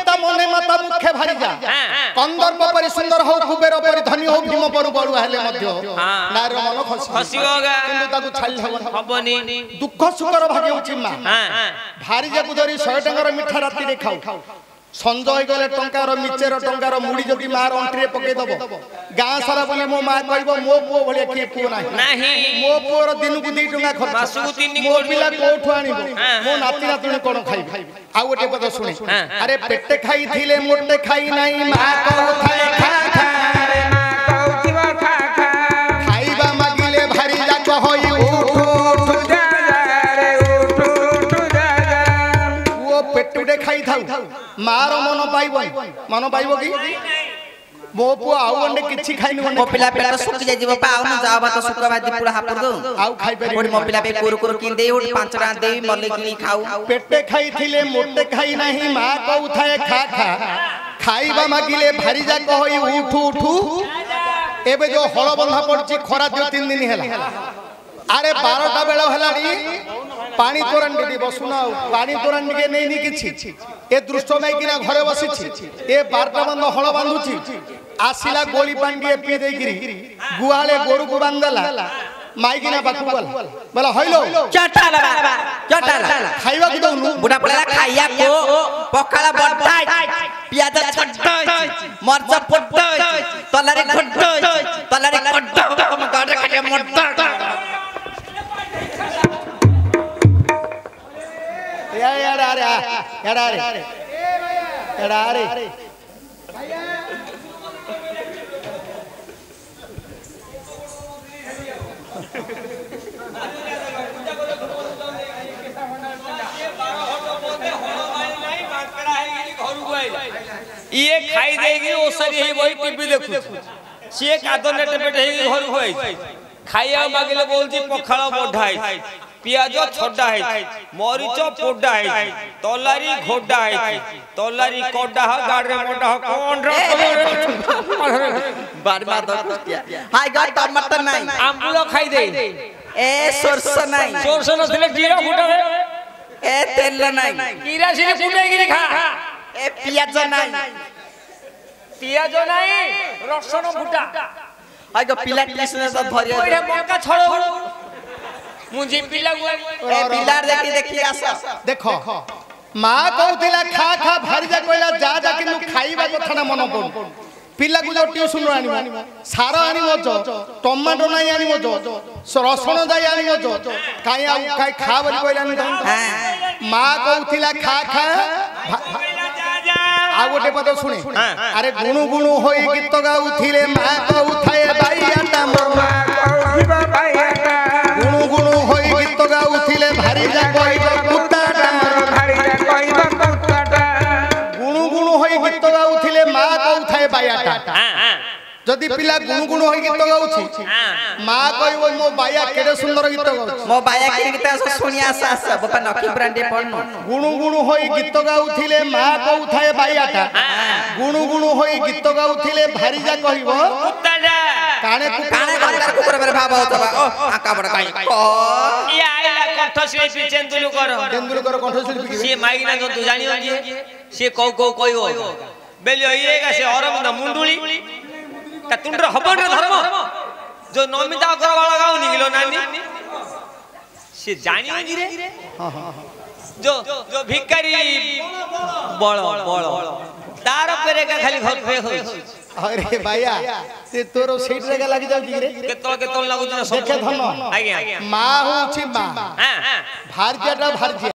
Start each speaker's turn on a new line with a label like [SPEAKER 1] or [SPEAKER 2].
[SPEAKER 1] पिता मने माता मुखे भारी जा कंदर्प परि सुंदर हो कुबेर परि धनी हो भीम परु बळु हेले मध्य नार मन खसी होगा किंतु ताकू छाली हबनी दुख सुकर भाग्य होची मा भारी जा को धरी 100 टंकार मिठा राती रे खाऊ संजय गले टंकार मिचेर टंकार मुड़ी जदि मार अंट्रे पके दबो गां सारा बोले मो मा कहबो मो पुओ भले के पुओ नाही मो पुओर दिन को 2 टंका खर्च मासु 3 मो पिला कोठु आनिबो मो नाती नातुणी कोन खाइबो आ गोटे पद सुने अरे पेटे खाई थिले मोटे खाई नाही मा कहू थाए खा खा रे मा कहूथिबो खा खा खाइबा मागिले भारी जा कहई उठ जा रे उठ जा वो पेटुडे खाई थाउ मारो मन पाइबो कि मो पुआ आउ अंडे किछि खाइनु मो पिला पेट सुक जाय जीव पाउ न जाबा त सुक बाजी पूरा हापुर दो आउ खाइ परि मो पिला पे कुरकुर किन दे उठ 5 टका दे मले किनी खाऊ पेटे खाई थिले मोटे खाई नाही मा कहू थाए खा खा खाइबा मागिले भारी जा कहई उठ उठ एबे जो हळ बंधा पड़छि खरा जो 3 दिन हैला अरे 12टा बेला हलाडी पानी तोरण दे बसुना पानी तोरण के नै नी किछि ए दृष्ट नै किना घरे बसिछि ए 12टा बंद हळ बांधुछि आसिला गोली पांडी पी दे गिरी गुआले गोरु को बांधला माइकिना बाकु बोला हइलो चटाला खाइबा कि दउनु बुढा पळला खाइया को पकाला बड्डाई पियाज छड्डाई मरचा पड्डाई तलारी खड्डाई तलारी खड्डा हम गाडे काटे मड्डा अरे
[SPEAKER 2] ये खाई देगी ओसरी हे वही टीवी देखु से कादो नेट पेट हे घर होई खाइया मागिले बोलती पखाला बढाई पियाज छोड़ा है मरीच पोड़ा है तलारी घोड़ा है तलारी कोडा गाड़े मोटा कोन रे
[SPEAKER 1] बार बार दो कुतिया हाय गा टमाटर नहीं
[SPEAKER 2] आंबुलो खाई दे
[SPEAKER 1] ए सरसो नहीं
[SPEAKER 2] सरसो नथले जीरा फुटा
[SPEAKER 1] ए तेल नहीं
[SPEAKER 2] कीरा सिरे फुटे गिरी खा
[SPEAKER 1] ए पियाज
[SPEAKER 2] नहीं रसुन फुटा
[SPEAKER 1] हाय गा पिला टिसने सब भरिया
[SPEAKER 2] ओरे मक्का छड़ो मुझे पिला
[SPEAKER 1] ए पिलार देखी आसा देखो मां कहउतिला खा खा भारी जा कहला जा जा कि खाइबा कथा ना मन पड़ पिला को जो ट्यूशन आनिबो सारा आनिबो जो टमाटो नाही आनिबो जो रसुन जाई आनिबो जो काई आ काई खा बली कहला नि मां कहउतिला खा खा आ गोटे पद सुने अरे गुणु गुणु होई गीत गाउथिले मां कहउथाए बाईयाटा मोर मां कहउथिबा बाईयाटा गुणु गुणु होई गीत गाउथिले भारी जा कहइबा कुत्ताटा भारी जा कहइबा कुत्ताटा गुणु गुणु होई गीत गाउथिले मां कहउथाए बाईयाटा जदि पिला गुणु गुणु होई गीत गाउछि मां कहइबो मो बाया केडे सुंदर गीत गाउछि मो बाया के गीत सुनिया आस बापा नखी ब्रांडे पढनो गुणु गुणु होई गीत गाउथिले मां कहउथाए बाईयाटा गुणु गुणु होई गीत गाउथिले भारी जा कहइबो कुत्ताटा काने गंगार कुकुर बेर भाव होतबा ओ आका बड़ काई को
[SPEAKER 2] ये आइला कंठशिल्पी तेंदुलकर कंठशिल्पी से माइना जो तू जानियो जे से कौ कइबो बेलियो येगा से अरविंद मुंडुली ता तुंडर हबन रे धर्म जो नमिता अग्र वाला गाउ निगिलो नानी से जानियो जी रे जो भिखारी बड़ तार पेरे का खाली घर पे होई
[SPEAKER 1] अरे भैया से तोरो सीट रे लागि जाउ जी रे
[SPEAKER 2] केतल लागु न सब
[SPEAKER 1] देखे धन
[SPEAKER 2] आज्ञा
[SPEAKER 1] मां होछि मां हां भारजाटा भारजिया